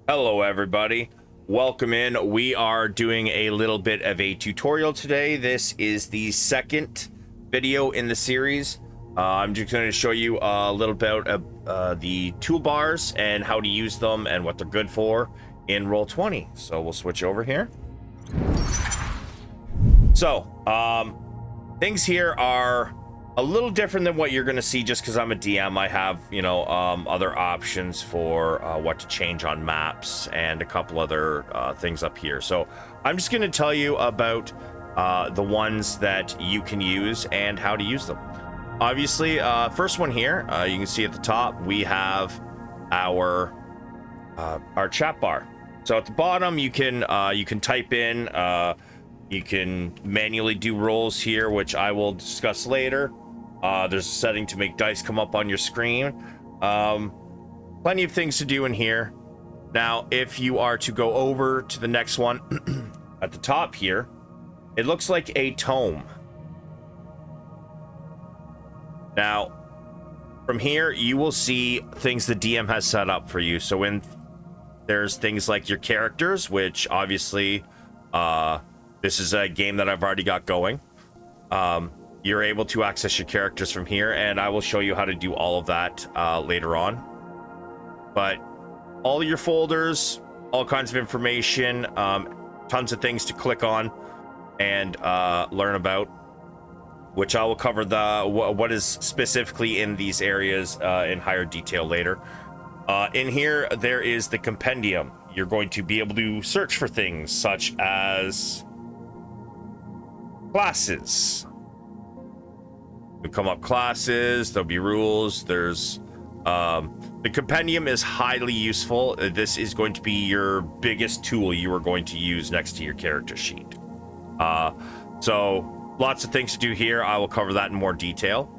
Hello everybody, welcome in. We are doing a little bit of a tutorial today. This is the second video in the series. I'm just going to show you a little bit of the toolbars and how to use them and what they're good for in Roll20. So we'll switch over here. So things here are a little different than what you're going to see just because I'm a DM. I have, other options for what to change on maps and a couple other things up here. So I'm just going to tell you about the ones that you can use and how to use them. Obviously, first one here, you can see at the top, we have our chat bar. So at the bottom, you can type in, you can manually do rolls here, which I will discuss later. There's a setting to make dice come up on your screen. Plenty of things to do in here. Now, if you are to go over to the next one, at the top here, it looks like a tome. Now, from here, you will see things the DM has set up for you. So there's things like your characters, which obviously, this is a game that I've already got going. You're able to access your characters from here, and I will show you how to do all of that later on. But all your folders, all kinds of information, tons of things to click on and learn about, which I will cover what is specifically in these areas in higher detail later. In here, there is the compendium. You're going to be able to search for things such as classes. You'll come up classes, there'll be rules, there's the compendium is highly useful. This is going to be your biggest tool you are going to use next to your character sheet. So lots of things to do here. I will cover that in more detail.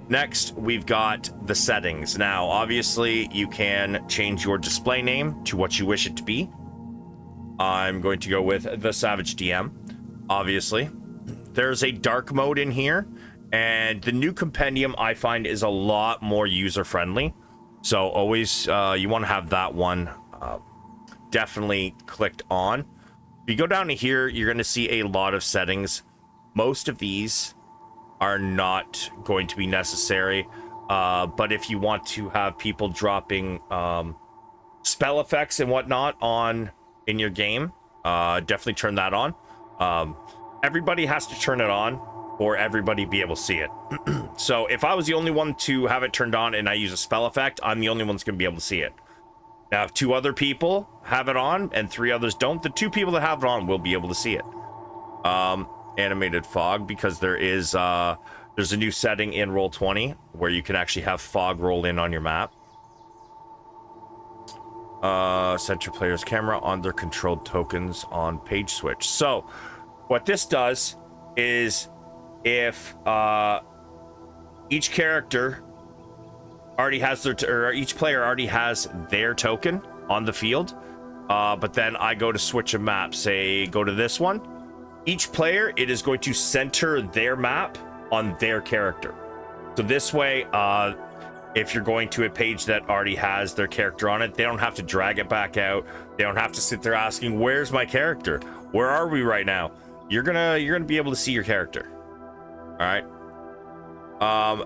Next, we've got the settings. Now, obviously, you can change your display name to what you wish it to be. I'm going to go with the Savage DM, obviously. There's a dark mode in here, and the new compendium I find is a lot more user-friendly. So always, you want to have that one definitely clicked on. If you go down to here, you're going to see a lot of settings. Most of these are not going to be necessary, but if you want to have people dropping spell effects and whatnot in your game, definitely turn that on. Everybody has to turn it on or everybody be able to see it. So if I was the only one to have it turned on and I use a spell effect, I'm the only one that's going to be able to see it. Now, if 2 other people have it on and 3 others don't, the 2 people that have it on will be able to see it. Animated fog, because there's a new setting in Roll20 where you can actually have fog roll in on your map. Center player's camera on their controlled tokens on page switch. So what this does is if each character already has or each player already has their token on the field, but then I go to switch a map, say go to this one, each player, it is going to center their map on their character. So this way, if you're going to a page that already has their character on it, they don't have to drag it back out. They don't have to sit there asking, where's my character? Where are we right now? You're gonna be able to see your character. All right.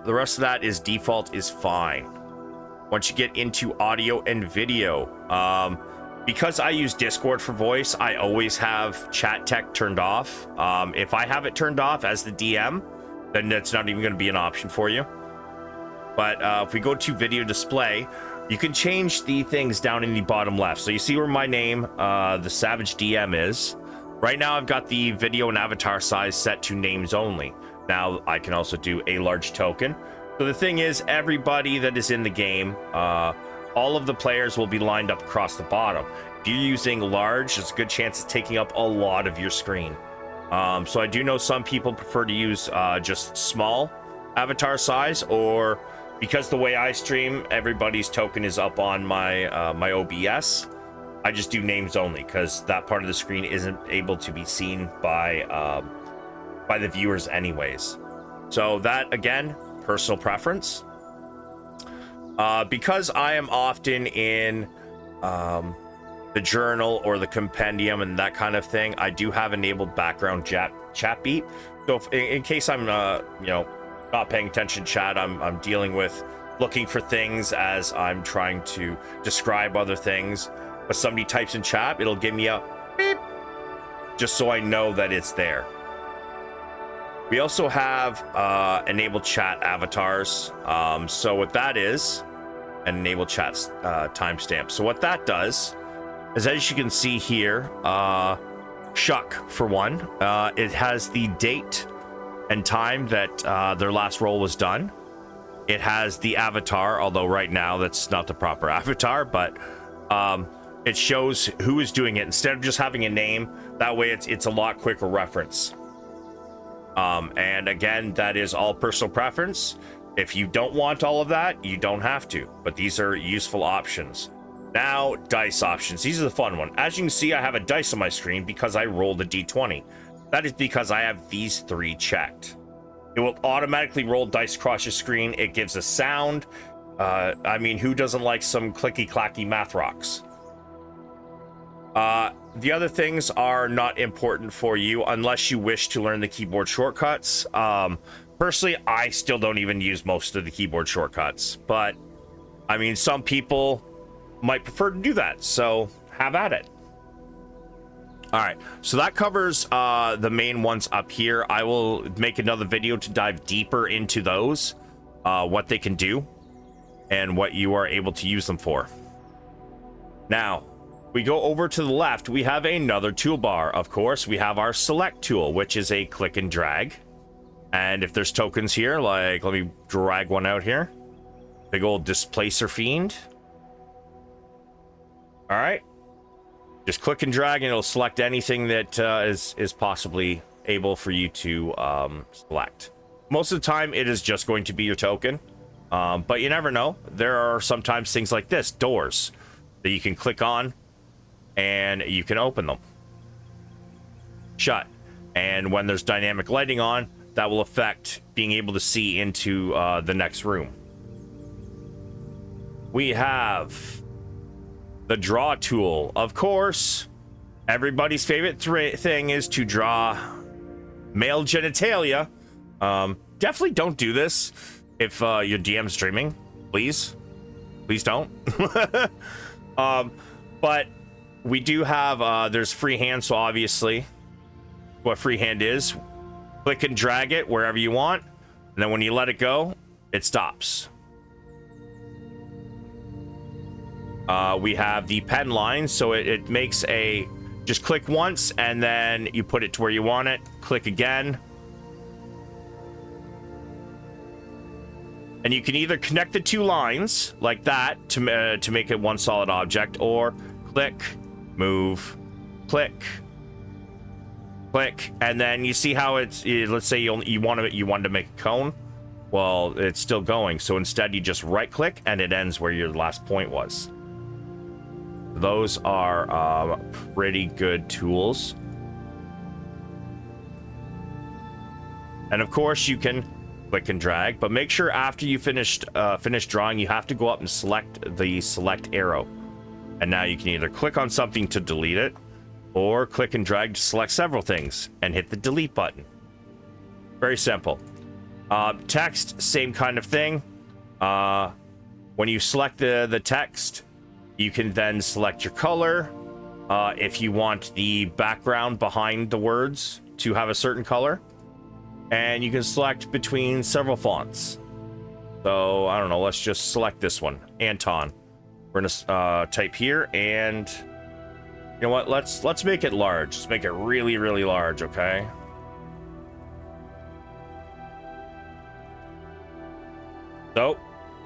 The rest of that is default is fine. Once you get into audio and video, because I use Discord for voice, I always have chat tech turned off. If I have it turned off as the DM, then that's not even going to be an option for you. But if we go to video display, you can change the things down in the bottom left. So you see where my name, the Savage DM is. Right now, I've got the video and avatar size set to names only. Now, I can also do a large token. So the thing is, everybody that is in the game, all of the players will be lined up across the bottom. If you're using large, there's a good chance of taking up a lot of your screen. So I do know some people prefer to use just small avatar size, or because the way I stream, everybody's token is up on my my OBS. I just do names only because that part of the screen isn't able to be seen by the viewers anyways. So that, again, personal preference. Because I am often in the journal or the compendium and that kind of thing, I do have enabled background chat beep. So if, in case I'm you know, not paying attention chat, I'm dealing with looking for things as I'm trying to describe other things. But somebody types in chat, it'll give me a beep, just so I know that it's there. We also have enabled chat avatars. So what that is, an enabled chat timestamp. So what that does is, as you can see here, Shuck, for one, it has the date and time that their last roll was done. It has the avatar, although right now that's not the proper avatar, but it shows who is doing it instead of just having a name. That way it's a lot quicker reference. And again, that is all personal preference. If you don't want all of that, you don't have to, but these are useful options. Now, dice options. These are the fun one. As you can see, I have a dice on my screen because I rolled a d20. That is because I have these 3 checked. It will automatically roll dice across your screen. It gives a sound. I mean, who doesn't like some clicky-clacky math rocks? The other things are not important for you unless you wish to learn the keyboard shortcuts. Personally, I still don't even use most of the keyboard shortcuts, but I mean, some people might prefer to do that, so have at it. All right, so that covers the main ones up here. I will make another video to dive deeper into those, what they can do and what you are able to use them for. Now, we go over to the left, we have another toolbar. Of course, we have our select tool, which is a click and drag. And if there's tokens here, like, let me drag one out here. Big old displacer fiend. All right. Just click and drag and it'll select anything that is possibly able for you to select. Most of the time, it is just going to be your token. But you never know. There are sometimes things like this, doors, that you can click on and you can open them. Shut. And when there's dynamic lighting on, that will affect being able to see into the next room. We have the draw tool. Of course, everybody's favorite thing is to draw male genitalia. Definitely don't do this if your DM's streaming. Please don't. But we do have there's freehand, so obviously what freehand is, click and drag it wherever you want, and then when you let it go, it stops. We have the pen line, so it makes a, just click once and then you put it to where you want it, click again. And you can either connect the 2 lines like that to make it one solid object, or click, move, click, click, and then you see how it's, let's say you wanted to make a cone. Well, it's still going, so instead you just right click and it ends where your last point was. Those are pretty good tools. And of course you can click and drag, but make sure after you finish drawing, you have to go up and select the select arrow. And now you can either click on something to delete it, or click and drag to select several things and hit the delete button. Very simple. Text, same kind of thing. When you select the text, you can then select your color. If you want the background behind the words to have a certain color, and you can select between several fonts. So I don't know, let's just select this one, Anton. We're gonna type here, and you know what, let's make it large. Let's make it really, really large, okay? So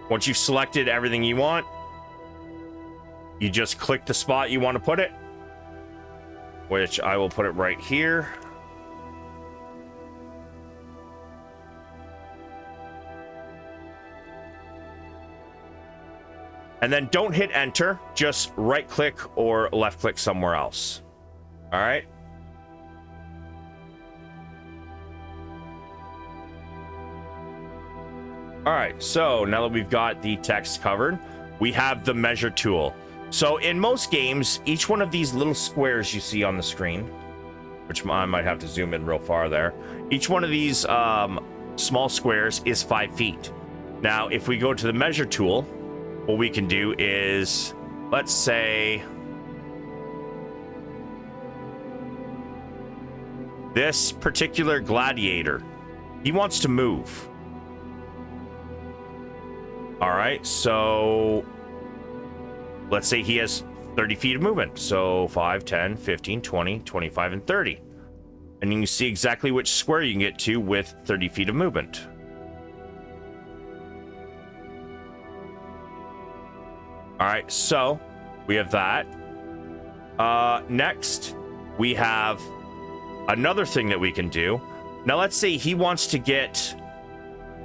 once you've selected everything you want, you just click the spot you want to put it, which I will put it right here. And then don't hit enter, just right click or left click somewhere else. All right. All right, so now that we've got the text covered, we have the measure tool. So in most games, each one of these little squares you see on the screen, which I might have to zoom in real far there, each one of these small squares is 5 feet. Now, if we go to the measure tool, what we can do is, let's say, this particular gladiator, he wants to move. All right, so let's say he has 30 feet of movement. So 5, 10, 15, 20, 25, and 30. And you can see exactly which square you can get to with 30 feet of movement. All right, so we have that. Next, we have another thing that we can do. Now, let's say he wants to get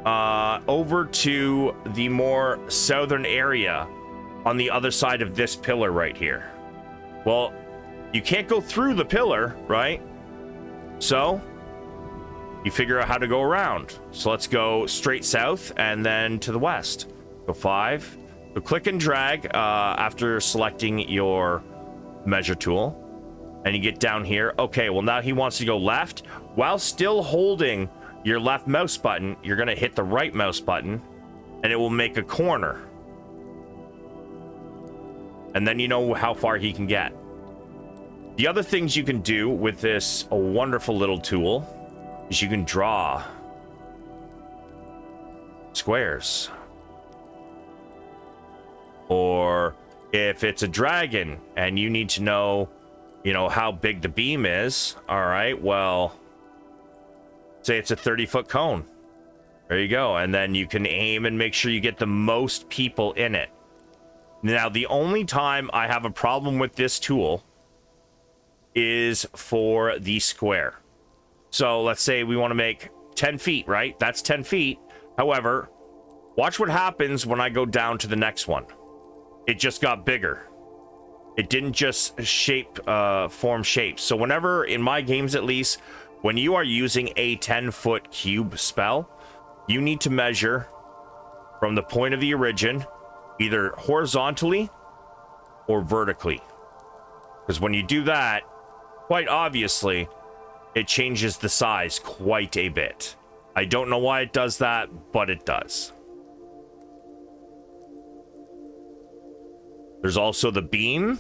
over to the more southern area on the other side of this pillar right here. Well, you can't go through the pillar, right? So you figure out how to go around. So let's go straight south and then to the west. Go 5. So click and drag after selecting your measure tool, and you get down here. Okay, well, now he wants to go left. While still holding your left mouse button, you're going to hit the right mouse button, and it will make a corner. And then you know how far he can get. The other things you can do with this wonderful little tool is you can draw squares. Or if it's a dragon and you need to know, how big the beam is. All right, well, say it's a 30-foot cone. There you go. And then you can aim and make sure you get the most people in it. Now, the only time I have a problem with this tool is for the square. So let's say we want to make 10 feet, right? That's 10 feet. However, watch what happens when I go down to the next one. It just got bigger. It didn't just form shapes. So whenever, in my games at least, when you are using a 10-foot cube spell, you need to measure from the point of the origin, either horizontally or vertically. Because when you do that, quite obviously, it changes the size quite a bit. I don't know why it does that, but it does. There's also the beam.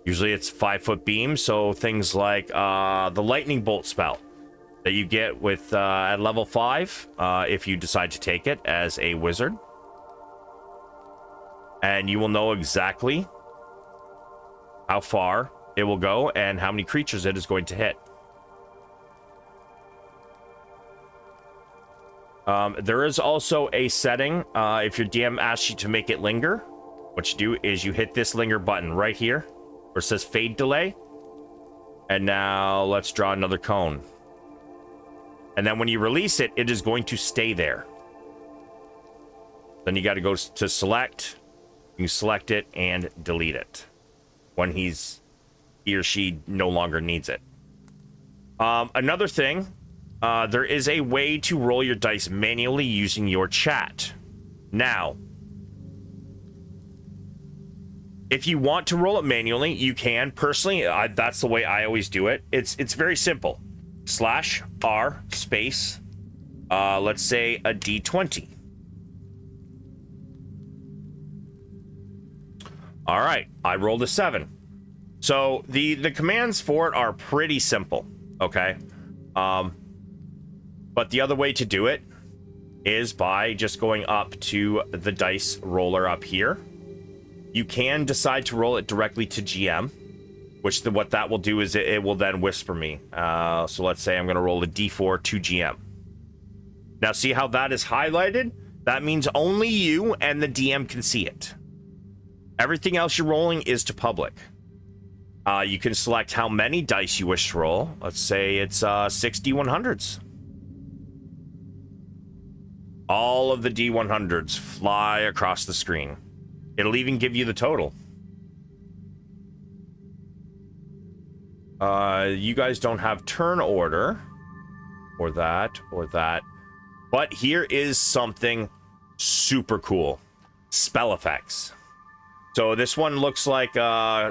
Usually it's 5-foot beam, so things like the lightning bolt spell that you get with at level 5 if you decide to take it as a wizard. And you will know exactly how far it will go and how many creatures it is going to hit. There is also a setting if your DM asks you to make it linger. What you do is you hit this linger button right here where it says fade delay. And now let's draw another cone. And then when you release it, it is going to stay there. Then you got to go to select. You select it and delete it when he or she no longer needs it. Another thing, there is a way to roll your dice manually using your chat. Now, if you want to roll it manually, you can. Personally, that's the way I always do it. It's very simple. /R space, let's say a D20. All right, I rolled a 7. So the commands for it are pretty simple, okay? But the other way to do it is by just going up to the dice roller up here. You can decide to roll it directly to GM, which what that will do is it will then whisper me. So let's say I'm going to roll a D4 to GM. Now see how that is highlighted? That means only you and the DM can see it. Everything else you're rolling is to public. You can select how many dice you wish to roll. Let's say it's 6 D100s. All of the D100s fly across the screen. It'll even give you the total. You guys don't have turn order or that. But here is something super cool. Spell effects. So this one looks like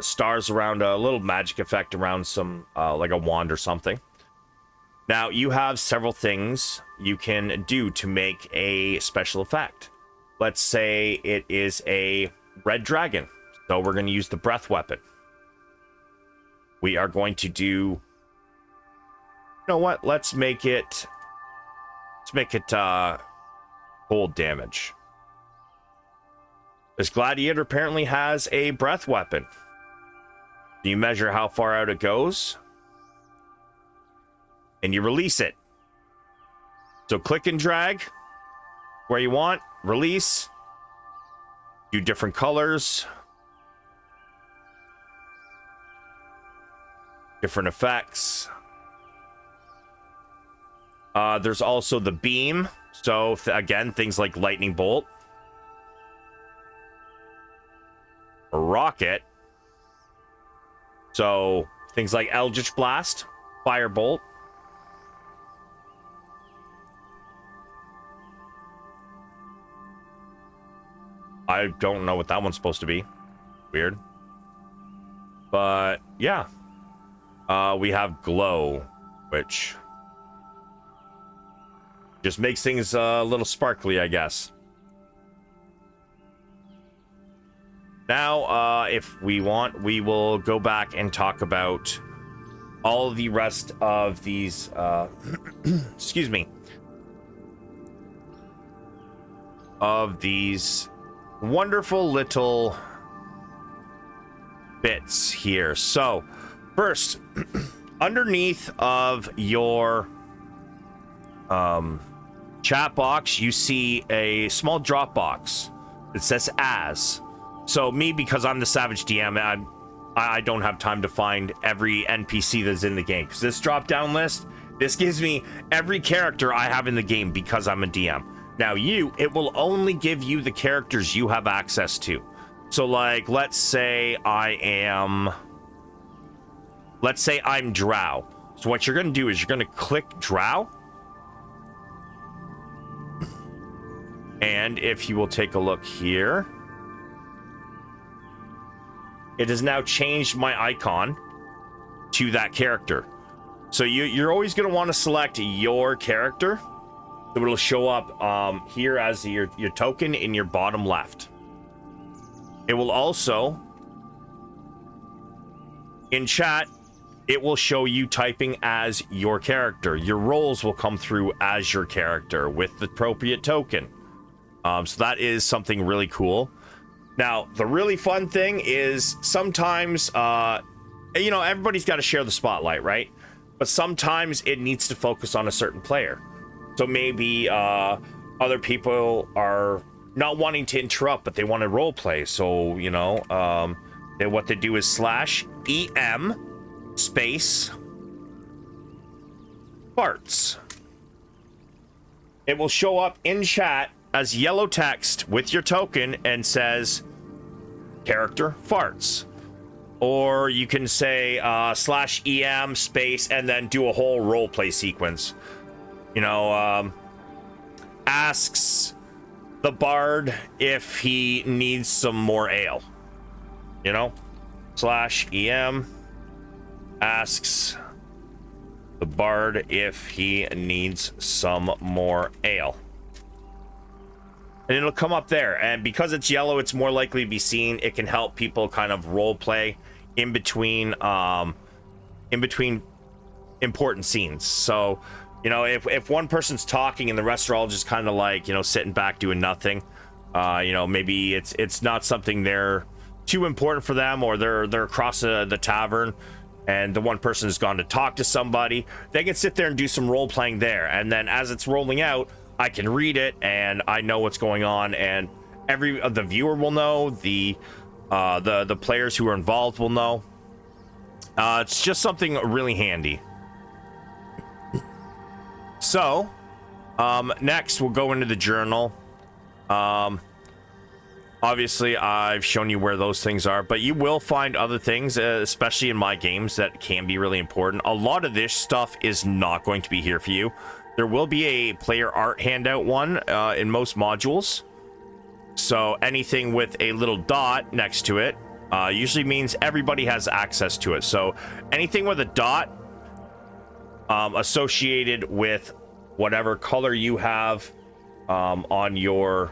stars around a little magic effect around some like a wand or something. Now you have several things you can do to make a special effect. Let's say it is a red dragon. So we're going to use the breath weapon. We are going to do, you know what? Let's make it cold damage. This gladiator apparently has a breath weapon. Do you measure how far out it goes? And you release it. So click and drag where you want, release, do different colors, different effects. There's also the beam. So again, things like lightning bolt, rocket. So things like eldritch blast, firebolt. I don't know what that one's supposed to be. Weird. But yeah. We have glow, which just makes things a little sparkly, I guess. Now, if we want, we will go back and talk about all the rest of these, excuse me, of these wonderful little bits here. So, first, underneath of your chat box, you see a small drop box that says as. So me, because I'm the Savage DM, I don't have time to find every NPC that's in the game. Because this drop down list, this gives me every character I have in the game because I'm a DM. Now it will only give you the characters you have access to. So like, let's say I'm Drow. So what you're going to do is you're going to click Drow. And if you will take a look here, it has now changed my icon to that character. So you're always going to want to select your character. So it'll show up here as your token in your bottom left. It will also, in chat, it will show you typing as your character. Your roles will come through as your character with the appropriate token. So that is something really cool. Now, the really fun thing is sometimes, everybody's got to share the spotlight, right? But sometimes it needs to focus on a certain player. So maybe other people are not wanting to interrupt, but they want to role play. So, what they do is /EM space farts. It will show up in chat as yellow text with your token and says character farts. Or you can say /EM space and then do a whole role play sequence. Asks the bard if he needs some more ale. /EM asks the bard if he needs some more ale. And it'll come up there. And because it's yellow, it's more likely to be seen. It can help people kind of role play in between important scenes. So, if one person's talking and the rest are all just kind of like, sitting back doing nothing, maybe it's not something they're too important for them, or they're across the tavern and the one person has gone to talk to somebody, they can sit there and do some role playing there. And then as it's rolling out, I can read it and I know what's going on, and the viewer will know, the players who are involved will know. It's just something really handy. So, next we'll go into the journal. Obviously, I've shown you where those things are, but you will find other things, especially in my games, that can be really important. A lot of this stuff is not going to be here for you. There will be a player art handout one in most modules. So anything with a little dot next to it usually means everybody has access to it. So anything with a dot associated with whatever color you have on your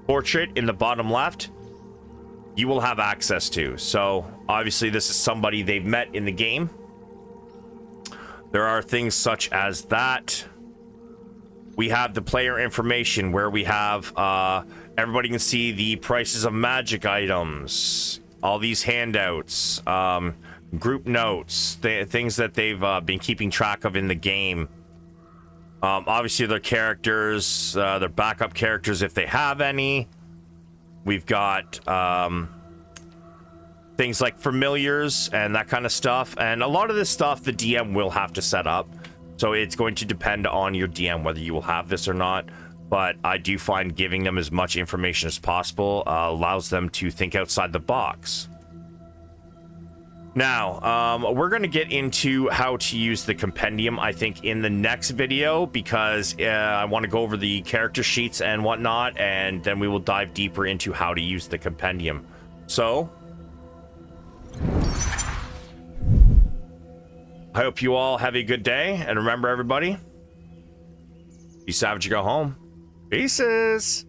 portrait in the bottom left, you will have access to. So obviously this is somebody they've met in the game. There are things such as that. We have the player information where we have everybody can see the prices of magic items, all these handouts, group notes, things that they've been keeping track of in the game. Obviously their characters, their backup characters if they have any. We've got things like familiars and that kind of stuff, and a lot of this stuff the DM will have to set up. So it's going to depend on your DM whether you will have this or not, but I do find giving them as much information as possible allows them to think outside the box. Now, we're going to get into how to use the compendium, I think, in the next video, because I want to go over the character sheets and whatnot, and then we will dive deeper into how to use the compendium. So I hope you all have a good day, and remember, everybody, be savage or go home. Peaces.